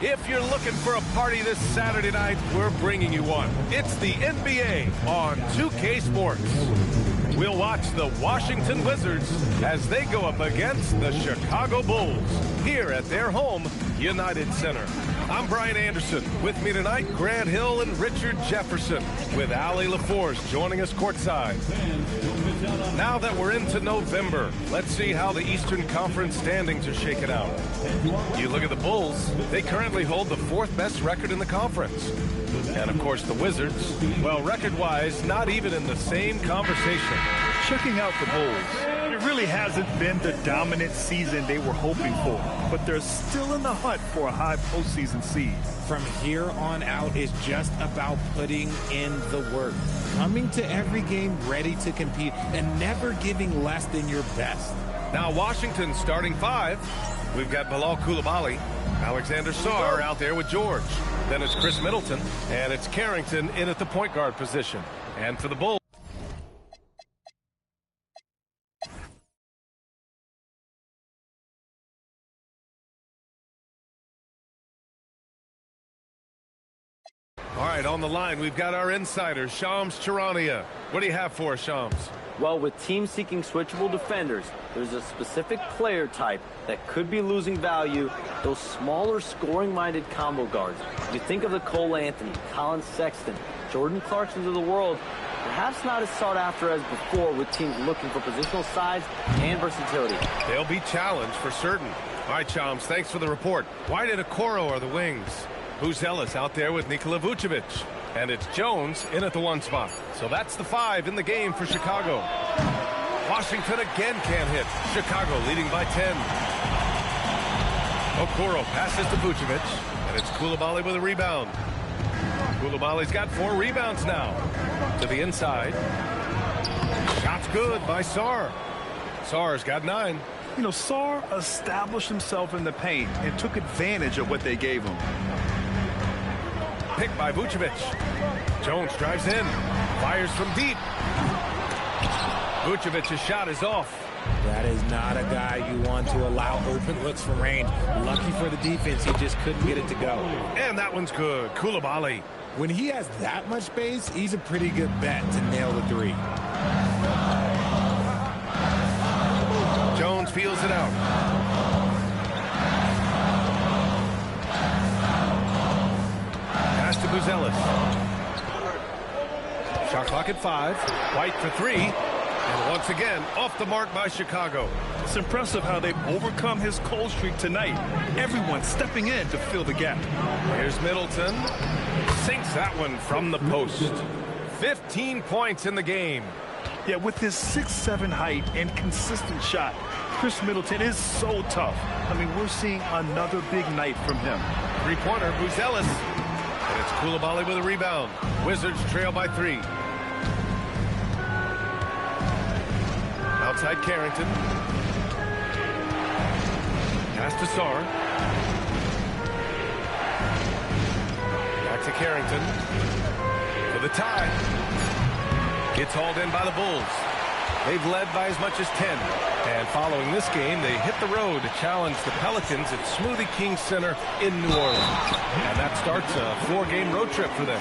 If you're looking for a party this Saturday night, we're bringing you one. It's the NBA on 2K Sports. We'll watch the Washington Wizards as they go up against the Chicago Bulls here at their home, United Center. I'm Brian Anderson. With me tonight, Grant Hill and Richard Jefferson, with Allie LaForce joining us courtside. Now that we're into November, let's see how the Eastern Conference standings are shaking out. You look at the Bulls, they currently hold the 4th best record in the conference. And of course the Wizards, well, record-wise, not even in the same conversation. Checking out the Bulls, it really hasn't been the dominant season they were hoping for, but they're still in the hunt for a high postseason seed. From here on out is just about putting in the work, coming to every game ready to compete, and never giving less than your best. Now Washington starting 5. We've got Bilal Coulibaly, Alexander Sarr out there with George. Then it's Chris Middleton, and it's Carrington in at the point guard position. And for the Bulls, all right, on the line, we've got our insider, Shams Charania. What do you have for us, Shams? Well, with teams seeking switchable defenders, there's a specific player type that could be losing value, those smaller scoring-minded combo guards. If you think of the Cole Anthony, Colin Sexton, Jordan Clarksons of the world, perhaps not as sought after as before with teams looking for positional size and versatility. They'll be challenged for certain. All right, Shams, thanks for the report. White and Okoro are the wings. Buzelis out there with Nikola Vucevic. And it's Jones in at the 1 spot. So that's the 5 in the game for Chicago. Washington again can't hit. Chicago leading by 10. Okoro passes to Vucevic. And it's Coulibaly with a rebound. Coulibaly's got 4 rebounds now. To the inside. Shot's good by Sarr. Sarr's got 9. You know, Sarr established himself in the paint and took advantage of what they gave him. Pick by Vucevic. Jones drives in. Fires from deep. Vucevic's shot is off. That is not a guy you want to allow open looks from range. Lucky for the defense, he just couldn't get it to go. And that one's good. Coulibaly. When he has that much space, he's a pretty good bet to nail the 3. Jones feels it out. Pass to Buzelis. Shot clock at 5. White for 3. And once again, off the mark by Chicago. It's impressive how they've overcome his cold streak tonight. Everyone stepping in to fill the gap. Here's Middleton. Sinks that one from the post. 15 points in the game. Yeah, with his 6'7" height and consistent shot, Chris Middleton is so tough. I mean, we're seeing another big night from him. 3-pointer, Buzelis. And it's Coulibaly with a rebound. Wizards trail by 3. Outside Carrington. Pass to Sarr. Back to Carrington. For the tie. Gets hauled in by the Bulls. They've led by as much as 10. And following this game, they hit the road to challenge the Pelicans at Smoothie King Center in New Orleans. And that starts a 4-game road trip for them.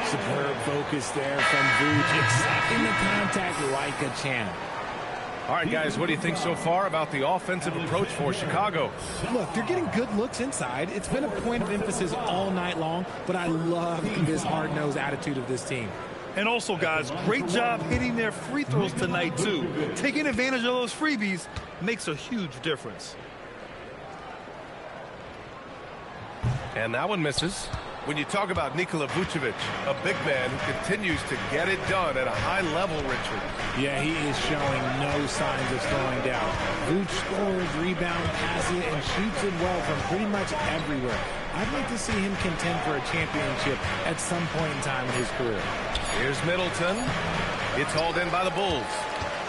Superb focus there from Vooch, accepting the contact like a champ. All right, guys, what do you think so far about the offensive approach for Chicago? Look, they're getting good looks inside. It's been a point of emphasis all night long, but I love this hard-nosed attitude of this team. And also, guys, great job hitting their free throws tonight, too. Taking advantage of those freebies makes a huge difference. And that one misses. When you talk about Nikola Vucevic, a big man who continues to get it done at a high level, Richard. Yeah, he is showing no signs of slowing down. Vooch scores, rebounds, passes, and shoots it well from pretty much everywhere. I'd like to see him contend for a championship at some point in time in his career. Here's Middleton. It's hauled in by the Bulls.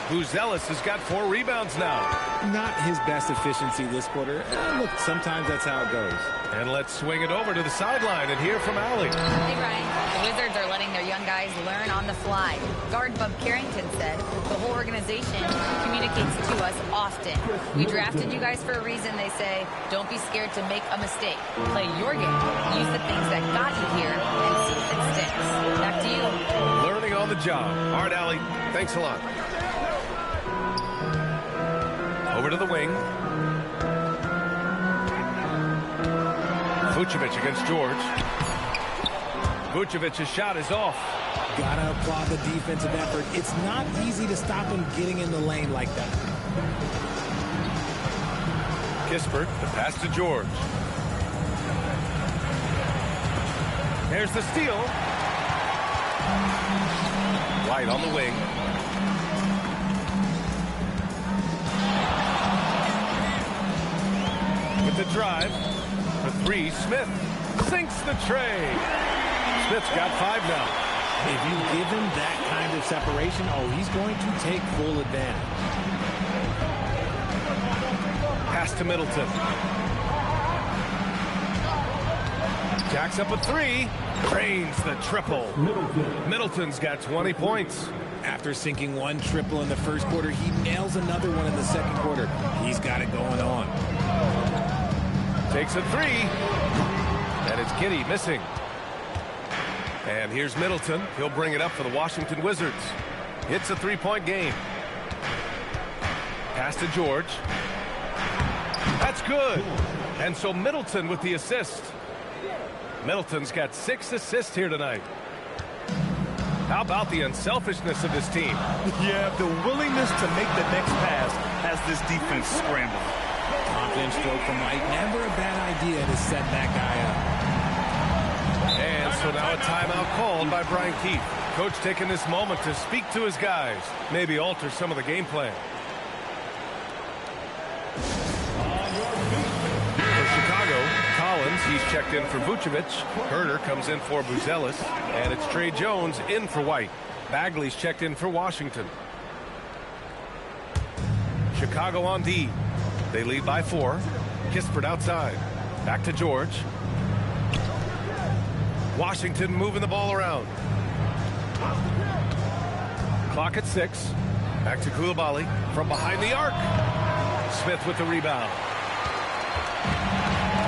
Buzelis has got 4 rebounds now. Not his best efficiency this quarter. Look, sometimes that's how it goes. And let's swing it over to the sideline and hear from Allie. Hey, Ryan. The Wizards are letting their young guys learn on the fly. Guard Bub Carrington said the whole organization communicates to us often. We drafted you guys for a reason, they say. Don't be scared to make a mistake. Play your game. Use the things that got you here and see if it sticks. Back to you. Learning on the job. All right, Allie. Thanks a lot. Over to the wing. Vucevic against George. Vucevic's shot is off. Gotta applaud the defensive effort. It's not easy to stop him getting in the lane like that. Kispert, the pass to George. There's the steal. White on the wing. With the drive. For 3, Smith sinks the tray. Smith's got 5 now. If you give him that kind of separation, he's going to take full advantage. Pass to Middleton. Jacks up a 3. Drains the triple. Middleton's got 20 points. After sinking 1 triple in the first quarter, he nails another one in the second quarter. He's got it going on. Takes a 3. And it's Giddey missing. And here's Middleton. He'll bring it up for the Washington Wizards. It's a 3-point game. Pass to George. That's good. And so Middleton with the assist. Middleton's got 6 assists here tonight. How about the unselfishness of this team? Yeah, the willingness to make the next pass has this defense scrambled. Confident stroke from White. Never a bad idea to set that guy up. And so now a timeout called by Brian Keefe. Coach taking this moment to speak to his guys. Maybe alter some of the game plan. For Chicago, Collins, he's checked in for Vucevic. Herter comes in for Buzelis. And it's Trey Jones in for White. Bagley's checked in for Washington. Chicago on D. They lead by 4. Kispert outside. Back to George. Washington moving the ball around. Clock at 6. Back to Coulibaly from behind the arc. Smith with the rebound.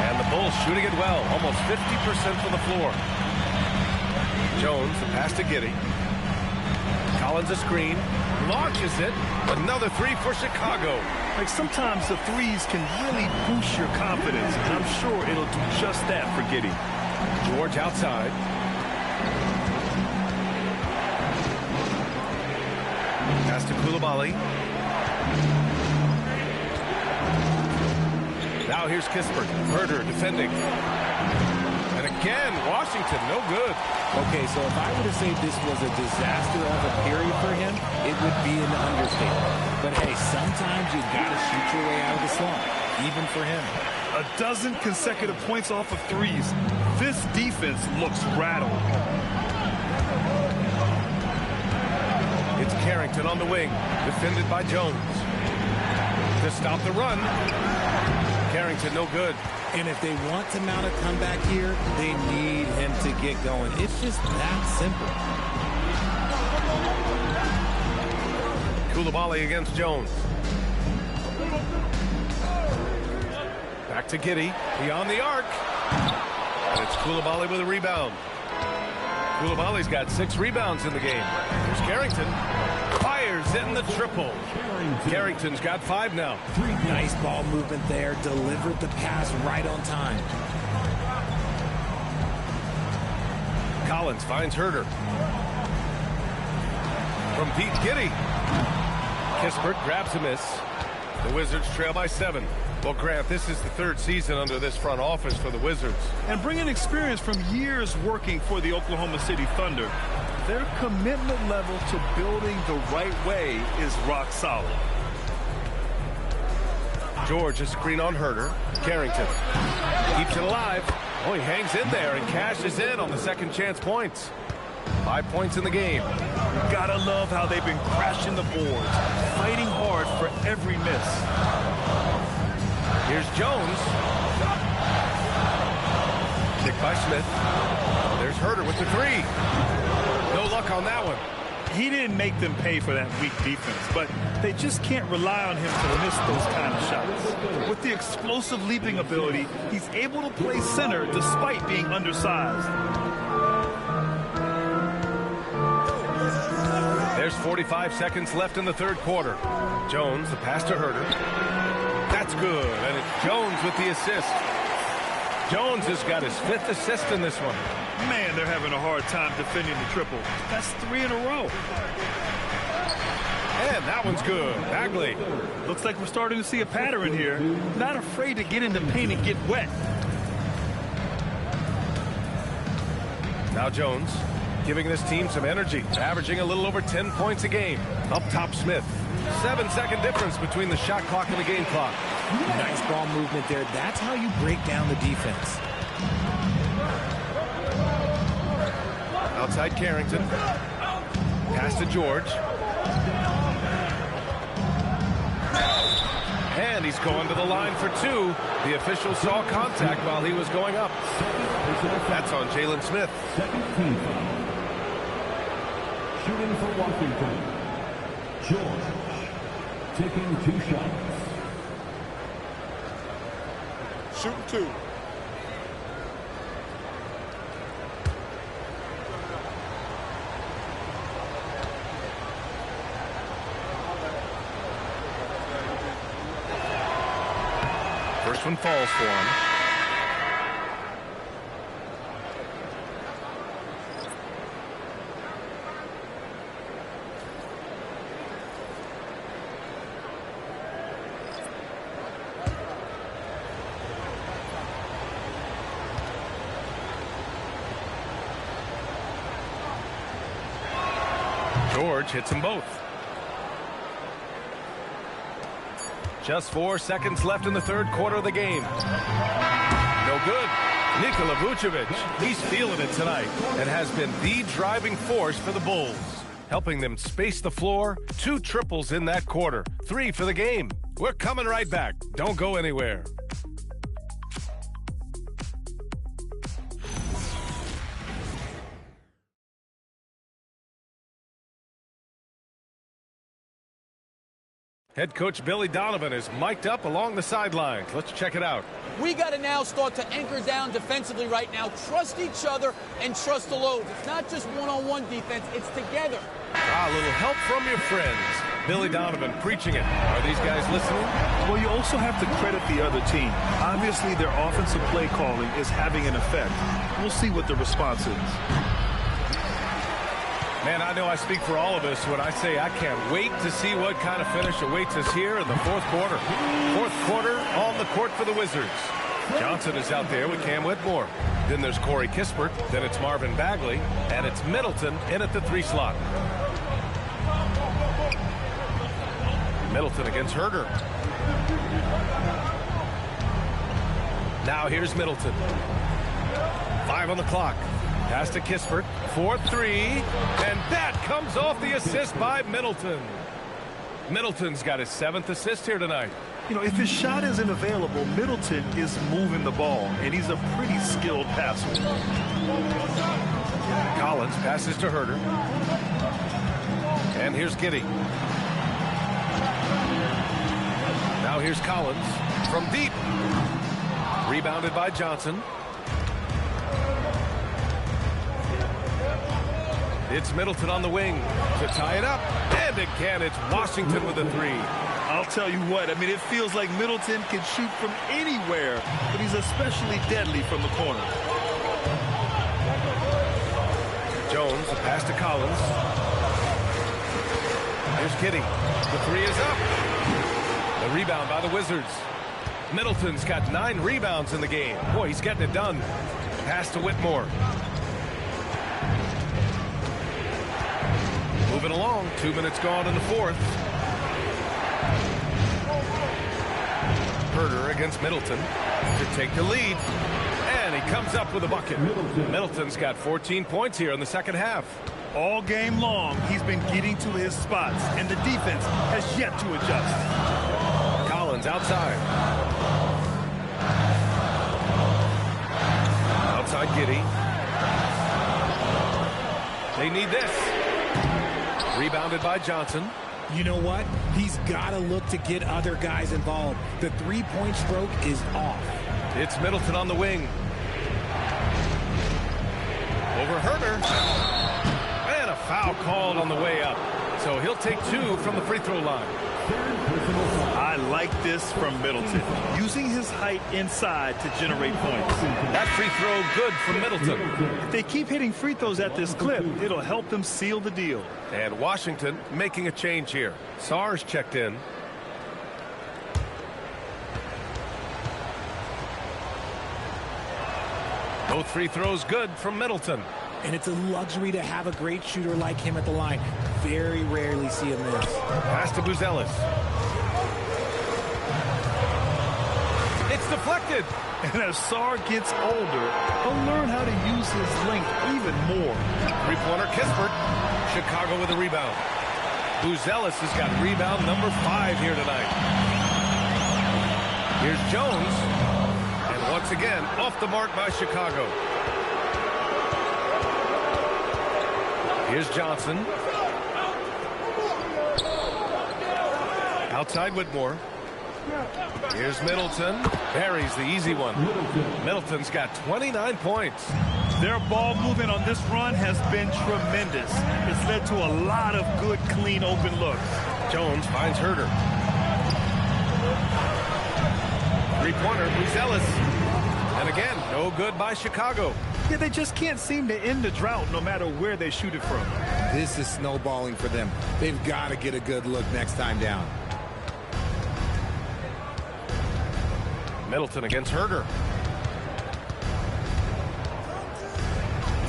And the Bulls shooting it well. Almost 50% from the floor. Jones, the pass to Giddey. Collins a screen. Launches it. Another 3 for Chicago. Like sometimes the threes can really boost your confidence, and I'm sure it'll do just that for Giddey. George outside. Pass to Coulibaly. Now here's Kispert. Herter defending. And again, Washington, no good. Okay, so if I were to say this was a disaster of a period for him, it would be an understatement. But hey, sometimes you got to shoot your way out of the slump, even for him. 12 consecutive points off of threes. This defense looks rattled. It's Carrington on the wing, defended by Jones. To stop the run. Carrington, no good. And if they want to mount a comeback here, they need him to get going. It's just that simple. Coulibaly against Jones. Back to Giddey. Beyond the arc. And it's Coulibaly with a rebound. Coulibaly's got 6 rebounds in the game. Here's Carrington. Fires in the triple. Carrington's got 5 now. Nice ball movement there. Delivered the pass right on time. Collins finds Herter. From Pete Giddey. Kispert grabs a miss. The Wizards trail by 7. Well, Grant, this is the 3rd season under this front office for the Wizards. And bringing experience from years working for the Oklahoma City Thunder, their commitment level to building the right way is rock solid. George, a screen on Herter. Carrington keeps it alive. Oh, he hangs in there and cashes in on the second chance points. 5 points in the game. Gotta love how they've been crashing the boards, fighting hard for every miss. Here's Jones. Kick by Smith. There's Herder with the three. No luck on that one. He didn't make them pay for that weak defense, but they just can't rely on him to miss those kind of shots. With the explosive leaping ability, he's able to play center despite being undersized. There's 45 seconds left in the third quarter. Jones, the pass to Herder. That's good, and it's Jones with the assist. Jones has got his 5th assist in this one. Man, they're having a hard time defending the triple. That's 3 in a row. And that one's good. Bagley. Looks like we're starting to see a pattern here. Not afraid to get into paint and get wet. Now Jones, giving this team some energy, averaging a little over 10 points a game. Up top, Smith. 7-second difference between the shot clock and the game clock. Nice ball movement there. That's how you break down the defense. Outside Carrington. Pass to George. And he's going to the line for 2. The official saw contact while he was going up. That's on Jalen Smith. Shooting for Washington, George, taking 2 shots. Shooting 2. First one falls for him. George hits them both. Just 4 seconds left in the third quarter of the game. No good. Nikola Vucevic, he's feeling it tonight and has been the driving force for the Bulls, helping them space the floor. 2 triples in that quarter. 3 for the game. We're coming right back. Don't go anywhere. Head coach Billy Donovan is mic'd up along the sidelines. Let's check it out. We got to now start to anchor down defensively right now. Trust each other and trust the loads. It's not just one-on-one defense. It's together. A little help from your friends. Billy Donovan preaching it. Are these guys listening? Well, you also have to credit the other team. Obviously, their offensive play calling is having an effect. We'll see what the response is. Man, I know I speak for all of us when I say I can't wait to see what kind of finish awaits us here in the fourth quarter. Fourth quarter on the court for the Wizards. Johnson is out there with Cam Whitmore. Then there's Corey Kispert. Then it's Marvin Bagley. And it's Middleton in at the 3 slot. Middleton against Herder. Now here's Middleton. 5 on the clock. Pass to Kispert. 4-3. And that comes off the assist by Middleton. Middleton's got his 7th assist here tonight. You know, if his shot isn't available, Middleton is moving the ball, and he's a pretty skilled passer. Collins passes to Herder. And here's Giddey. Now here's Collins from deep. Rebounded by Johnson. It's Middleton on the wing to tie it up. And again, it's Washington with a 3. I'll tell you what, I mean, it feels like Middleton can shoot from anywhere, but he's especially deadly from the corner. Jones, the pass to Collins. Here's Giddey. The 3 is up. The rebound by the Wizards. Middleton's got 9 rebounds in the game. Boy, he's getting it done. Pass to Whitmore. Moving along. 2 minutes gone in the fourth. Herder against Middleton to take the lead. And he comes up with a bucket. Middleton's got 14 points here in the second half. All game long, he's been getting to his spots, and the defense has yet to adjust. Collins outside. Outside Giddey. They need this. Rebounded by Johnson. You know what? He's got to look to get other guys involved. The three-point stroke is off. It's Middleton on the wing. Over Herder. And a foul called on the way up. So he'll take 2 from the free throw line. I like this from Middleton, using his height inside to generate points. That free throw good from Middleton. If they keep hitting free throws at this clip, it'll help them seal the deal. And Washington making a change here. Sarge checked in. Both free throws good from Middleton. And it's a luxury to have a great shooter like him at the line. Very rarely see him miss. Pass to Buzelis. It's deflected. And as Sarr gets older, he'll learn how to use his length even more. Three-pointer Kispert. Chicago with a rebound. Buzelis has got rebound number 5 here tonight. Here's Jones. And once again, off the mark by Chicago. Here's Johnson. Outside Whitmore. Here's Middleton. Buries the easy one. Middleton's got 29 points. Their ball movement on this run has been tremendous. It's led to a lot of good, clean, open looks. Jones finds Herder. Three-pointer, Buzelis. And again, no good by Chicago. Yeah, they just can't seem to end the drought no matter where they shoot it from. This is snowballing for them. They've got to get a good look next time down. Middleton against Herder.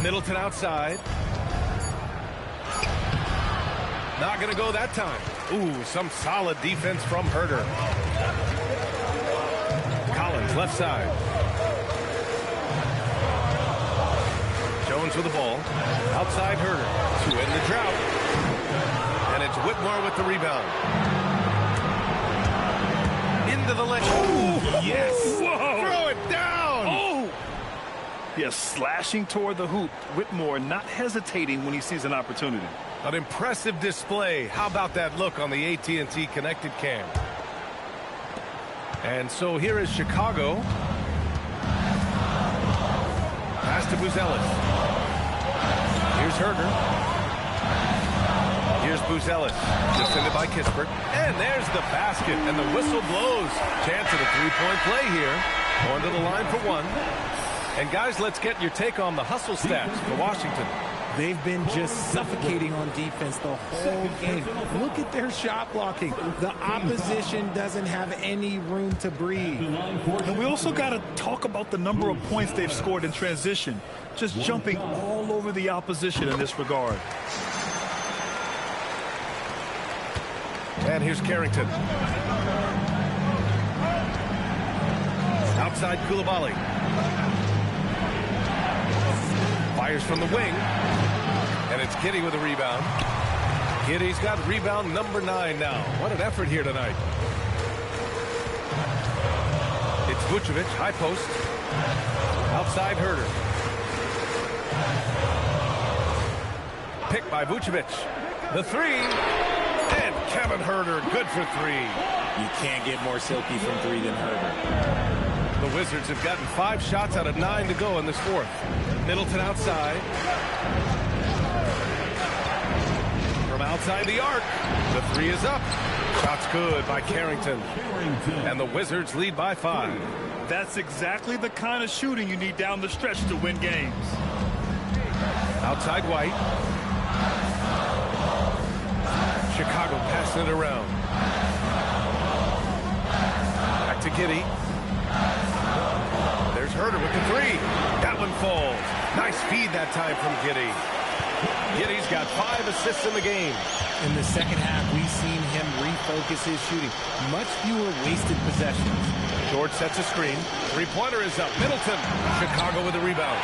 Middleton outside. Not going to go that time. Ooh, some solid defense from Herder. Collins left side. Jones with the ball. Outside Herder to end the drought. And it's Whitmore with the rebound. Into the lane. Oh, yes. Whoa. Throw it down. Oh. Yes, slashing toward the hoop. Whitmore not hesitating when he sees an opportunity. An impressive display. How about that look on the AT&T connected cam? And so here is Chicago. Pass to Buzelis. Here's Herder. Here's Buzelis. Defended by Kispert. And there's the basket. And the whistle blows. Chance at a three-point play here. Going to the line for 1. And guys, let's get your take on the hustle stats for Washington. They've been just suffocating on defense the whole game. Look at their shot blocking. The opposition doesn't have any room to breathe. And we also got to talk about the number of points they've scored in transition. Just jumping all over the opposition in this regard. And here's Carrington. Outside Coulibaly. Fires from the wing. And it's Giddey with a rebound. Giddey's got rebound number 9 now. What an effort here tonight. It's Vucevic, high post. Outside Herder. Picked by Vucevic. The 3. And Kevin Herder, good for 3. You can't get more silky from 3 than Herder. The Wizards have gotten 5 shots out of 9 to go in this 4th. Middleton outside. From outside the arc. The 3 is up. Shot's good by Carrington. And the Wizards lead by 5. That's exactly the kind of shooting you need down the stretch to win games. Outside White. Chicago passing it around. Back to Giddey. There's Herder with the 3. That one falls. Nice feed that time from Giddey. Giddey's got 5 assists in the game. In the second half, we've seen him refocus his shooting. Much fewer wasted possessions. George sets a screen. Three-pointer is up. Middleton. Chicago with a rebound.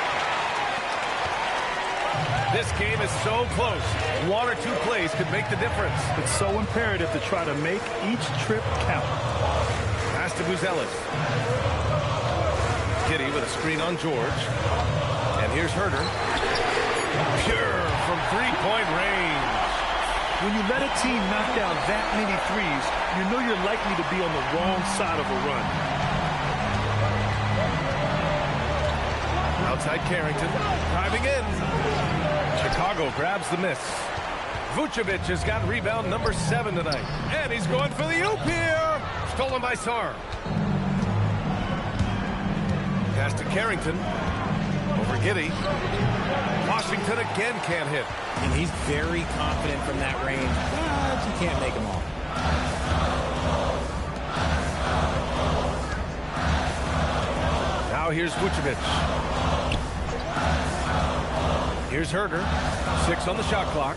This game is so close. One or two plays could make the difference. It's so imperative to try to make each trip count. Pass to Buzelis. Giddey with a screen on George. And here's Herder. Pure from three-point range. When you let a team knock down that many threes, you know you're likely to be on the wrong side of a run. Outside Carrington, driving in. Chicago grabs the miss. Vucevic has got rebound number 7 tonight. And he's going for the oop here. Stolen by Sarr. Pass to Carrington. Over Giddey. Washington again can't hit. And he's very confident from that range, but you can't make them all. Now here's Vucevic. Here's Herder. 6 on the shot clock.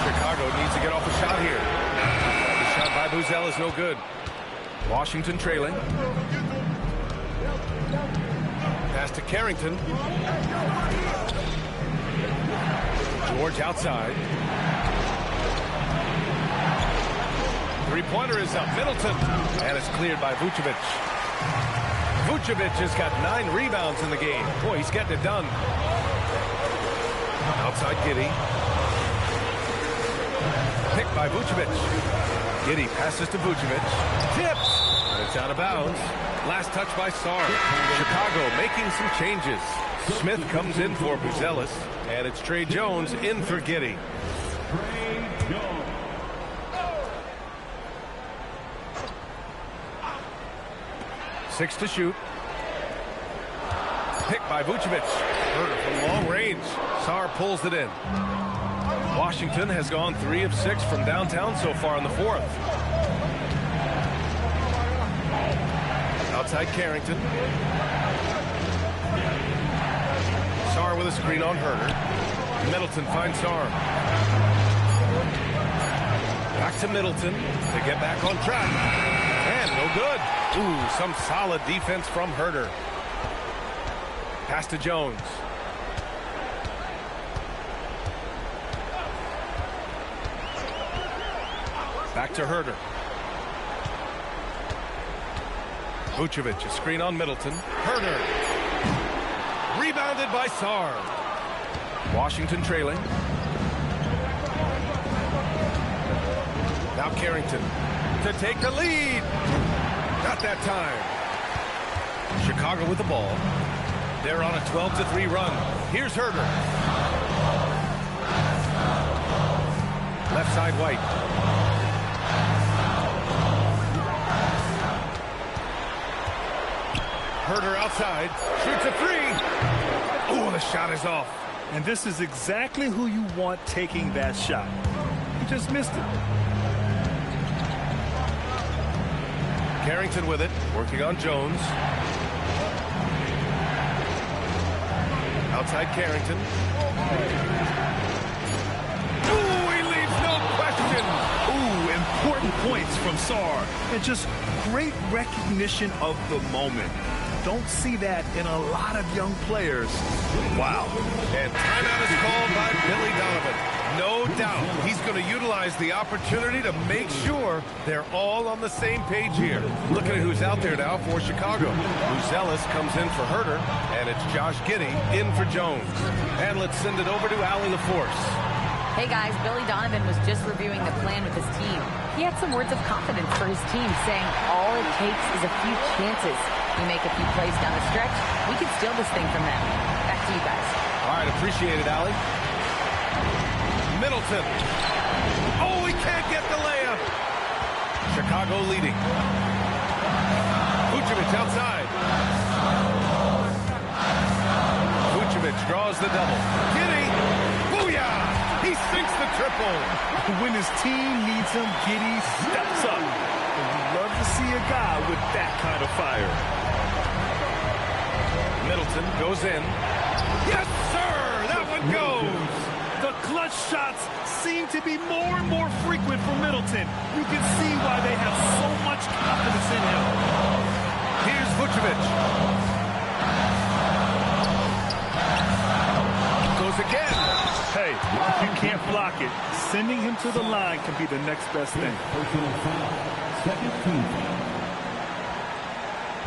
Chicago needs to get off a shot here. The shot by Buzelis is no good. Washington trailing. Pass to Carrington. George outside. Three-pointer is up. Middleton. And it's cleared by Vucevic. Vucevic has got 9 rebounds in the game. Boy, he's getting it done. Outside Giddey. Picked by Vucevic. Giddey passes to Vucevic. Tips. And it's out of bounds. Last touch by Sarr. Chicago making some changes. Smith comes in for Buzelis. And it's Tre Jones in for Giddey. 6 to shoot. Picked by Vucevic. Herder from long range. Sarr pulls it in. Washington has gone 3 of 6 from downtown so far in the 4th. Outside Carrington. Sarr with a screen on Herder. Middleton finds Sarr. Back to Middleton to get back on track. And no good. Ooh, some solid defense from Herder. Pass to Jones. Back to Herder. Vucevic, a screen on Middleton. Herder. Rebounded by Sarr. Washington trailing. Now Carrington to take the lead. Not that time. Chicago with the ball. They're on a 12-3 run. Here's Herder. Left side White. Herder outside. Shoots a 3. Oh, the shot is off. And this is exactly who you want taking that shot. He just missed it. Carrington with it, working on Jones. Outside Carrington. Ooh, he leaves no question. Ooh, important points from Sarr. And just great recognition of the moment. Don't see that in a lot of young players. Wow. And timeout is called by Billy Donovan. No doubt he's going to utilize the opportunity to make sure they're all on the same page here. Looking at who's out there now for Chicago. Buzelis comes in for Herder, and it's Josh Giddey in for Jones. And let's send it over to Allie LaForce. Hey guys, Billy Donovan was just reviewing the plan with his team. He had some words of confidence for his team, saying all it takes is a few chances. We make a few plays down the stretch, we can steal this thing from them. Back to you guys. All right, appreciate it, Allie. Middleton. Oh, he can't get the layup. Chicago leading. Vucevic outside. Vucevic draws the double. Giddey. Booyah! He sinks the triple. When his team needs him, Giddey steps up. And you love to see a guy with that kind of fire. Middleton goes in. Yes, sir! That one goes! The clutch shots seem to be more and more frequent for Middleton. You can see why they have so much confidence in him. Here's Vucevic. can't block it, sending him to the line can be the next best thing. Personal foul. Second team foul.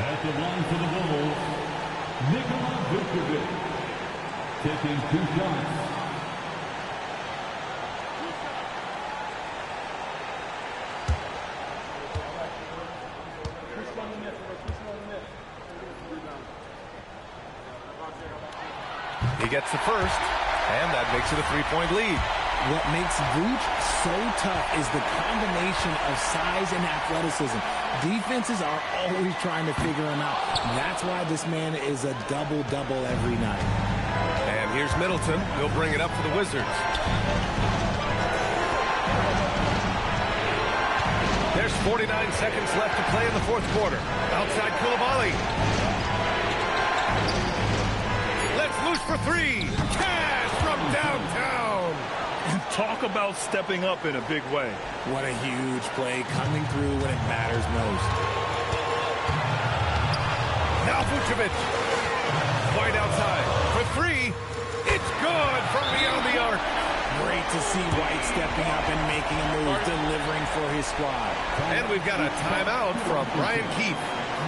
At the line for the Bulls, Nikola Vucevic. Taking 2 shots. He gets the first, and that makes it a 3-point lead. What makes Vooch so tough is the combination of size and athleticism. Defenses are always trying to figure him out. That's why this man is a double-double every night. And here's Middleton. He'll bring it up for the Wizards. There's 49 seconds left to play in the fourth quarter. Outside Coulibaly. Let's loose for 3. Cash from downtown. Talk about stepping up in a big way. What a huge play, coming through when it matters most. Now Vucevic. White outside for 3. It's good from beyond the arc. Great to see White stepping up and making a move, delivering for his squad. And we've got a timeout from Brian Keefe.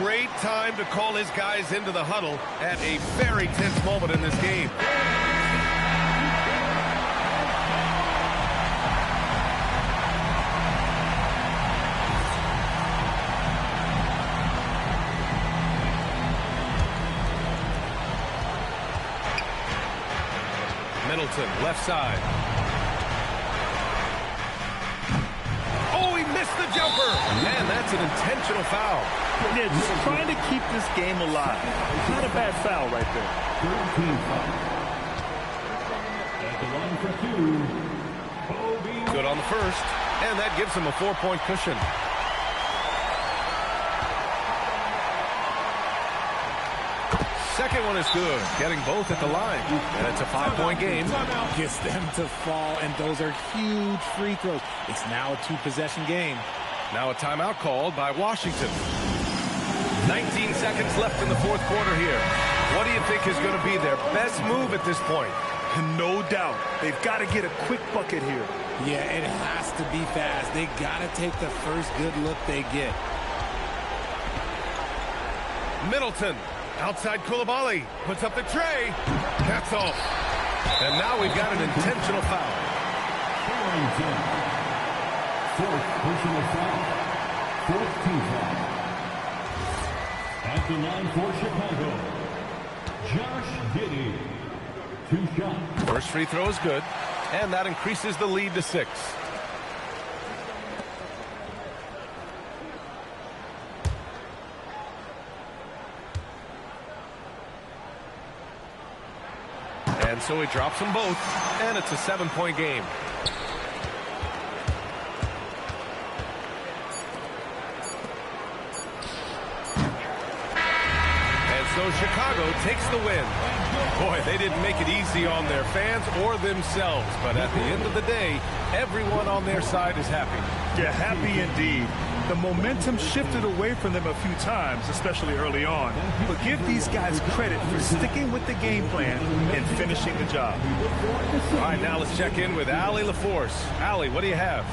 Great time to call his guys into the huddle at a very tense moment in this game. Middleton, left side. Oh, he missed the jumper. And that's an intentional foul. Yeah, just trying to keep this game alive. Not a bad foul right there. 13 foul. At the line for 2, Good on the first. And that gives him a 4-point cushion. Second one is good, getting both at the line. And it's a 5-point game. Gets them to fall, and those are huge free throws. It's now a 2-possession game. Now a timeout called by Washington. 19 seconds left in the fourth quarter here. What do you think is going to be their best move at this point? No doubt. They've got to get a quick bucket here. Yeah, it has to be fast. They got to take the first good look they get. Middleton. Outside Coulibaly. Puts up the tray. That's off. And now we've got an intentional foul. Fourth personal foul. Fourth team foul. At the line for Chicago, Josh Giddey. 2 shots. First free throw is good. And that increases the lead to 6. And so he drops them both, and it's a 7-point game. And so Chicago takes the win. Boy, they didn't make it easy on their fans or themselves, but at the end of the day, everyone on their side is happy. Yeah, happy indeed. The momentum shifted away from them a few times, especially early on. But give these guys credit for sticking with the game plan and finishing the job. All right, now let's check in with Allie LaForce. Allie, what do you have?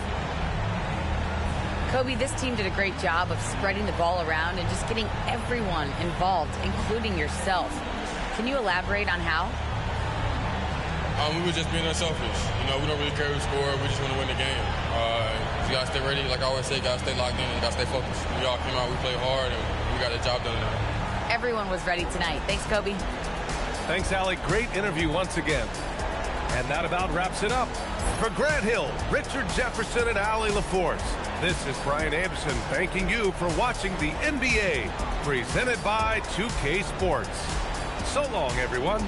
Kobe, this team did a great job of spreading the ball around and just getting everyone involved, including yourself. Can you elaborate on how? We were just being unselfish. You know, we don't really care who scored. We just want to win the game. You got to stay ready. Like I always say, got to stay locked in and got to stay focused. We all came out, we played hard, and we got the job done tonight. Everyone was ready tonight. Thanks, Kobe. Thanks, Allie. Great interview once again. And that about wraps it up. For Grant Hill, Richard Jefferson, and Allie LaForce, this is Brian Anderson thanking you for watching the NBA, presented by 2K Sports. So long, everyone.